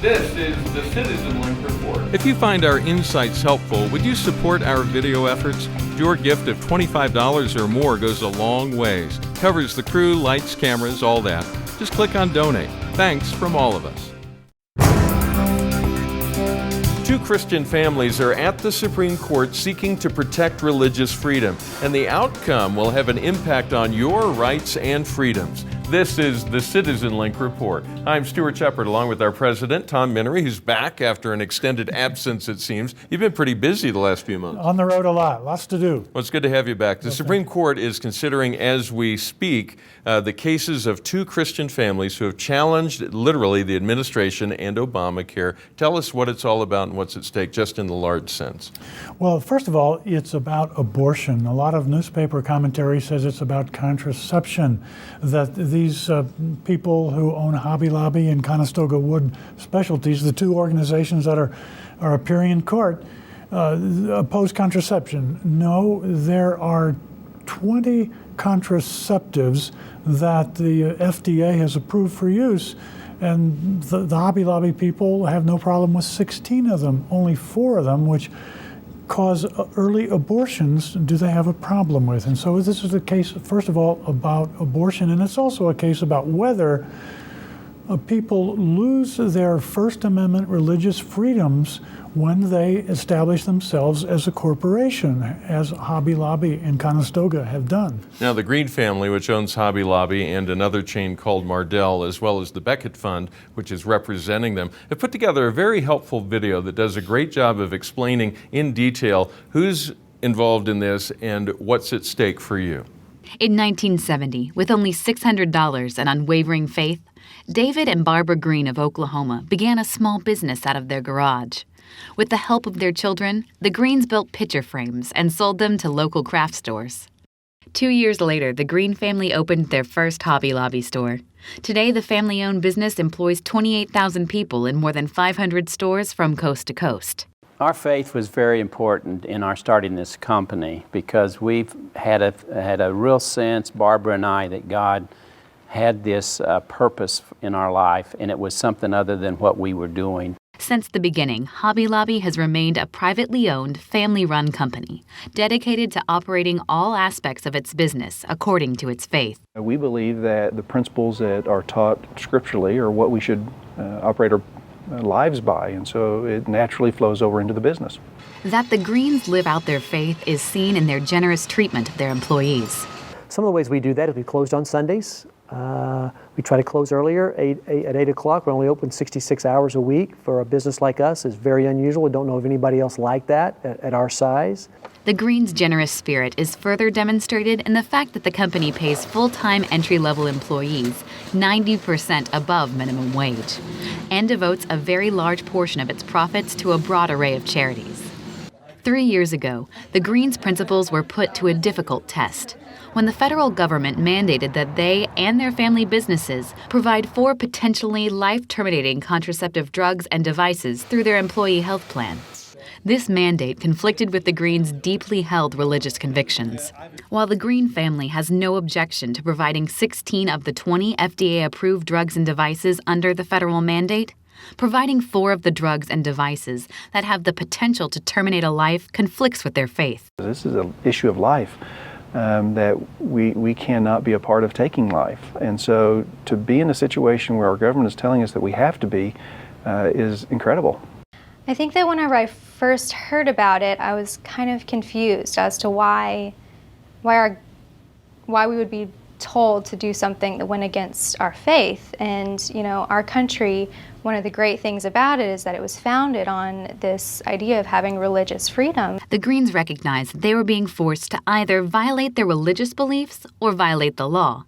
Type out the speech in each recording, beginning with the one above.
This is the CitizenLink Report. If you find our insights helpful, would you support our video efforts? Your gift of $25 or more goes a long ways. Covers the crew, lights, cameras, all that. Just click on Donate. Thanks from all of us. Two Christian families are at the Supreme Court seeking to protect religious freedom, and the outcome will have an impact on your rights and freedoms. This is the CitizenLink Report. I'm Stuart Shepard, along with our president, Tom Minnery, who's back after an extended absence, it seems. You've been pretty busy the last few months. On the road a lot, lots to do. Well, it's good to have you back. The Supreme Court is considering, as we speak, the cases of two Christian families who have challenged, literally, the administration and Obamacare. Tell us what it's all about and what's at stake, just in the large sense. Well, first of all, it's about abortion. A lot of newspaper commentary says it's about contraception, that these people who own Hobby Lobby and Conestoga Wood Specialties, the two organizations that are appearing in court, oppose contraception. No, there are 20 contraceptives that the FDA has approved for use, and the Hobby Lobby people have no problem with 16 of them. Only 4 of them, which cause early abortions, do they have a problem with. And so this is a case, first of all, about abortion, and it's also a case about whether people lose their First Amendment religious freedoms when they establish themselves as a corporation, as Hobby Lobby and Conestoga have done. Now, the Green family, which owns Hobby Lobby and another chain called Mardell, as well as the Beckett Fund, which is representing them, have put together a very helpful video that does a great job of explaining in detail who's involved in this and what's at stake for you. In 1970, with only $600 and unwavering faith, David and Barbara Green of Oklahoma began a small business out of their garage. With the help of their children, the Greens built picture frames and sold them to local craft stores. 2 years later, the Green family opened their first Hobby Lobby store. Today, the family-owned business employs 28,000 people in more than 500 stores from coast to coast. Our faith was very important in our starting this company because we've had a real sense, Barbara and I, that God had this purpose in our life, and it was something other than what we were doing. Since the beginning, Hobby Lobby has remained a privately owned, family-run company, dedicated to operating all aspects of its business according to its faith. We believe that the principles that are taught scripturally are what we should operate our lives by, and so it naturally flows over into the business. That the Greens live out their faith is seen in their generous treatment of their employees. Some of the ways we do that is we closed on Sundays. We try to close earlier, at 8 o'clock. We're only open 66 hours a week. For a business like us, it's very unusual. We don't know of anybody else like that at our size. The Greens' generous spirit is further demonstrated in the fact that the company pays full-time entry-level employees 90% above minimum wage and devotes a very large portion of its profits to a broad array of charities. 3 years ago, the Greens' principles were put to a difficult test when the federal government mandated that they and their family businesses provide for potentially life-terminating contraceptive drugs and devices through their employee health plan. This mandate conflicted with the Greens' deeply held religious convictions. While the Green family has no objection to providing 16 of the 20 FDA-approved drugs and devices under the federal mandate, providing 4 of the drugs and devices that have the potential to terminate a life conflicts with their faith. This is an issue of life. That we cannot be a part of taking life. And so to be in a situation where our government is telling us that we have to be is incredible. I think that whenever I first heard about it, I was kind of confused as to why we would be told to do something that went against our faith. And, you know, our country, one of the great things about it is that it was founded on this idea of having religious freedom. The Greens recognized that they were being forced to either violate their religious beliefs or violate the law.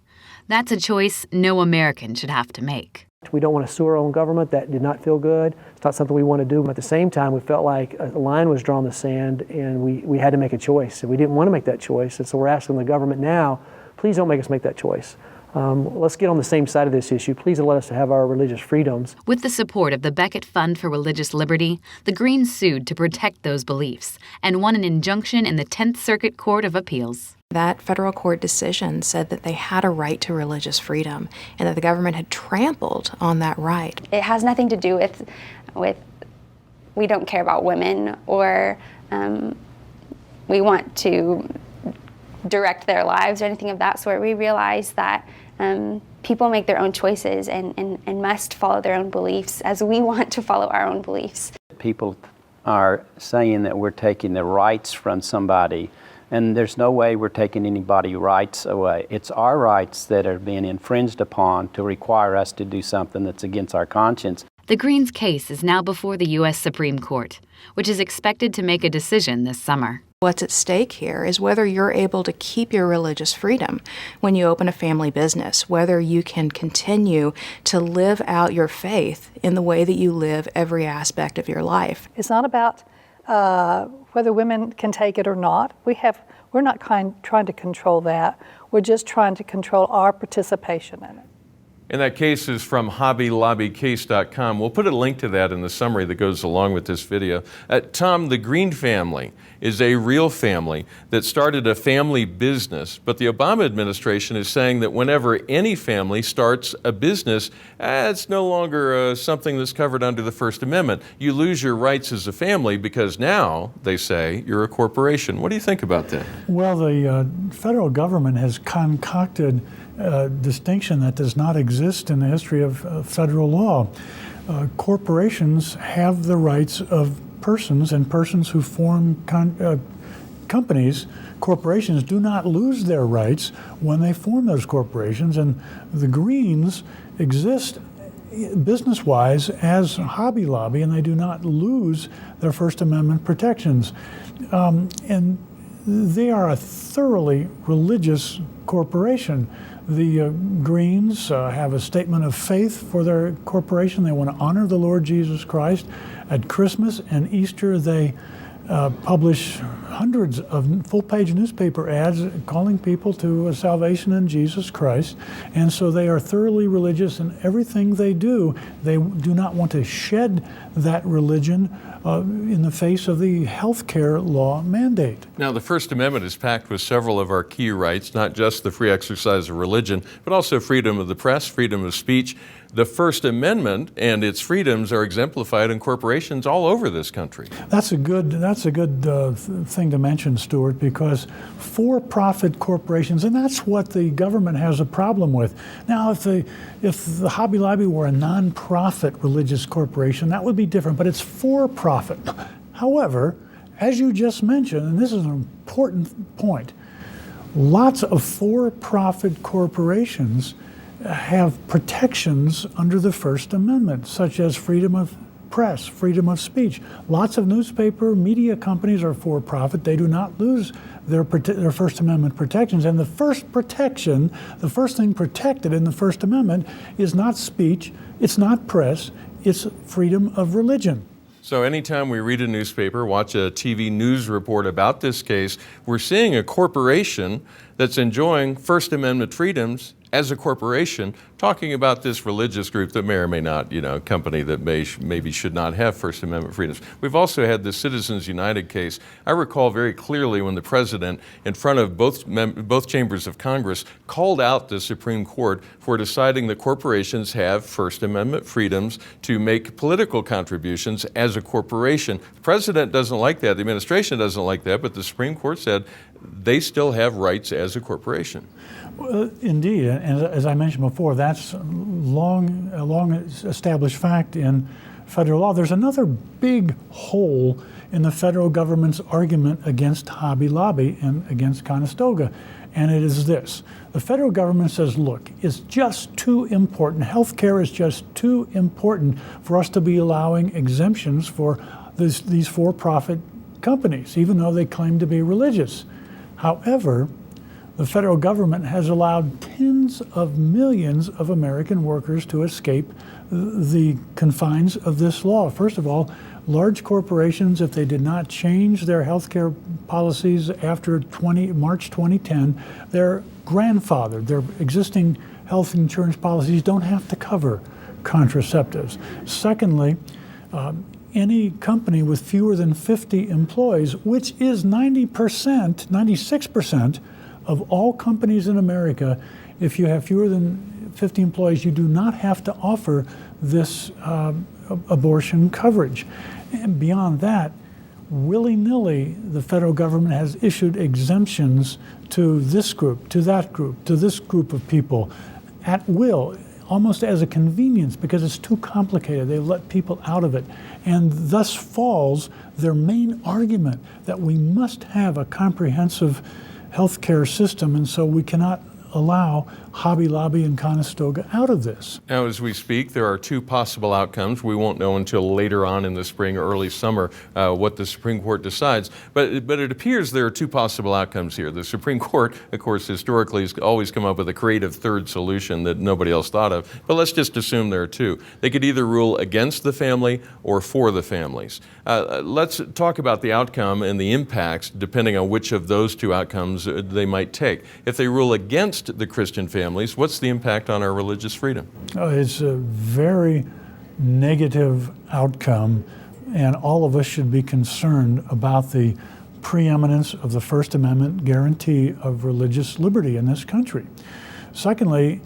That's a choice no American should have to make. We don't want to sue our own government. That did not feel good. It's not something we want to do. But at the same time, we felt like a line was drawn in the sand, and we had to make a choice. And we didn't want to make that choice. And so we're asking the government now, please don't make us make that choice. Let's get on the same side of this issue. Please let us have our religious freedoms. With the support of the Beckett Fund for Religious Liberty, the Greens sued to protect those beliefs and won an injunction in the 10th Circuit Court of Appeals. That federal court decision said that they had a right to religious freedom and that the government had trampled on that right. It has nothing to do with we don't care about women or we want to direct their lives or anything of that sort. We realize that people make their own choices and must follow their own beliefs as we want to follow our own beliefs. People are saying that we're taking the rights from somebody, and there's no way we're taking anybody's rights away. It's our rights that are being infringed upon to require us to do something that's against our conscience. The Greens' case is now before the U.S. Supreme Court, which is expected to make a decision this summer. What's at stake here is whether you're able to keep your religious freedom when you open a family business, whether you can continue to live out your faith in the way that you live every aspect of your life. It's not about whether women can take it or not. We're not trying to control that. We're just trying to control our participation in it. And that case is from HobbyLobbyCase.com. We'll put a link to that in the summary that goes along with this video. Tom, the Green family is a real family that started a family business, but the Obama administration is saying that whenever any family starts a business, it's no longer something that's covered under the First Amendment. You lose your rights as a family because now, they say, you're a corporation. What do you think about that? Well, the federal government has concocted a distinction that does not exist in the history of federal law. Corporations have the rights of persons, and persons who form companies, corporations, do not lose their rights when they form those corporations. And the Greens exist business-wise as Hobby Lobby, and they do not lose their First Amendment protections. And they are a thoroughly religious corporation. The Greens have a statement of faith for their corporation. They want to honor the Lord Jesus Christ. At Christmas and Easter, they publish hundreds of full-page newspaper ads calling people to salvation in Jesus Christ. And so they are thoroughly religious in everything they do. They do not want to shed that religion in the face of the health care law mandate. Now, the First Amendment is packed with several of our key rights, not just the free exercise of religion, but also freedom of the press, freedom of speech. The First Amendment and its freedoms are exemplified in corporations all over this country. That's a good thing to mention, Stuart, because for-profit corporations, and that's what the government has a problem with. Now, if the Hobby Lobby were a non-profit religious corporation, that would be different, but it's for-profit. However, as you just mentioned, and this is an important point, lots of for-profit corporations have protections under the First Amendment, such as freedom of press, freedom of speech. Lots of newspaper media companies are for-profit. They do not lose their First Amendment protections. And the first thing protected in the First Amendment is not speech, it's not press, it's freedom of religion. So anytime we read a newspaper, watch a TV news report about this case, we're seeing a corporation that's enjoying First Amendment freedoms as a corporation, talking about this religious group that may or may not, company that maybe should not have First Amendment freedoms. We've also had the Citizens United case. I recall very clearly when the president, in front of both chambers of Congress, called out the Supreme Court for deciding that corporations have First Amendment freedoms to make political contributions as a corporation. The president doesn't like that, the administration doesn't like that, but the Supreme Court said they still have rights as a corporation. Well, indeed, and as I mentioned before, that's a long established fact in federal law. There's another big hole in the federal government's argument against Hobby Lobby and against Conestoga, and it is this. The federal government says, look, it's just too important. Healthcare is just too important for us to be allowing exemptions for these for-profit companies, even though they claim to be religious. However, the federal government has allowed tens of millions of American workers to escape the confines of this law. First of all, large corporations, if they did not change their health care policies after March 2010, they're grandfathered. Their existing health insurance policies don't have to cover contraceptives. Secondly, any company with fewer than 50 employees, which is 96% of all companies in America, if you have fewer than 50 employees, you do not have to offer this abortion coverage. And beyond that, willy-nilly, the federal government has issued exemptions to this group, to that group, to this group of people at will, almost as a convenience because it's too complicated. They let people out of it. And thus falls their main argument that we must have a comprehensive healthcare system, and so we cannot allow Hobby Lobby and Conestoga out of this. Now, as we speak, there are two possible outcomes. We won't know until later on in the spring or early summer what the Supreme Court decides. But it appears there are two possible outcomes here. The Supreme Court, of course, historically has always come up with a creative third solution that nobody else thought of. But let's just assume there are two. They could either rule against the family or for the families. Let's talk about the outcome and the impacts depending on which of those two outcomes they might take. If they rule against the Christian families, what's the impact on our religious freedom? It's a very negative outcome, and all of us should be concerned about the preeminence of the First Amendment guarantee of religious liberty in this country. Secondly,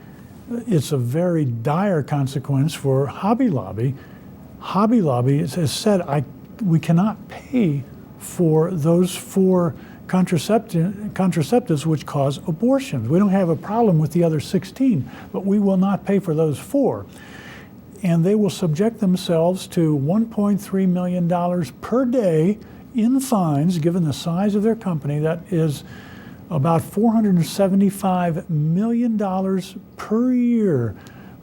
it's a very dire consequence for Hobby Lobby. Hobby Lobby has said, we cannot pay for those 4 contraceptives which cause abortions. We don't have a problem with the other 16, but we will not pay for those 4. And they will subject themselves to $1.3 million per day in fines, given the size of their company. That is about $475 million per year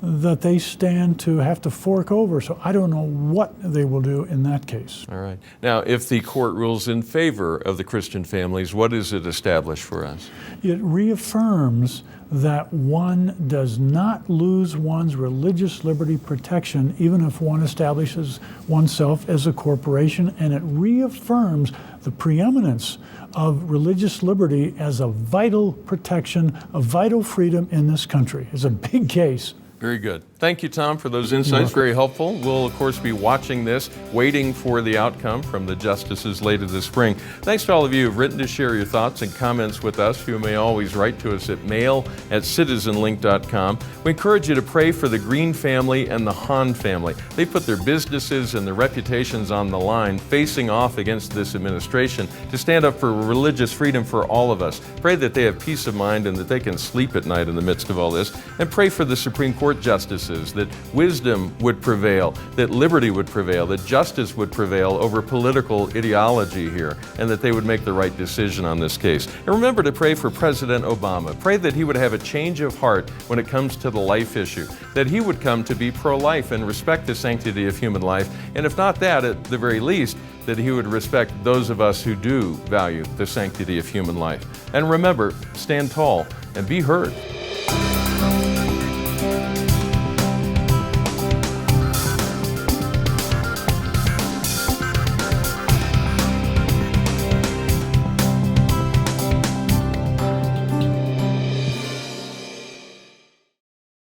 that they stand to have to fork over. So I don't know what they will do in that case. All right. Now, if the court rules in favor of the Christian families, what does it establish for us? It reaffirms that one does not lose one's religious liberty protection even if one establishes oneself as a corporation, and it reaffirms the preeminence of religious liberty as a vital protection, a vital freedom in this country. It's a big case. Very good. Thank you, Tom, for those insights. Very helpful. We'll, of course, be watching this, waiting for the outcome from the justices later this spring. Thanks to all of you who've written to share your thoughts and comments with us. You may always write to us at mail@citizenlink.com. We encourage you to pray for the Green family and the Hahn family. They put their businesses and their reputations on the line, facing off against this administration to stand up for religious freedom for all of us. Pray that they have peace of mind and that they can sleep at night in the midst of all this. And pray for the Supreme Court justices, that wisdom would prevail, that liberty would prevail, that justice would prevail over political ideology here, and that they would make the right decision on this case. And remember to pray for President Obama. Pray that he would have a change of heart when it comes to the life issue, that he would come to be pro-life and respect the sanctity of human life, and if not that, at the very least, that he would respect those of us who do value the sanctity of human life. And remember, stand tall and be heard.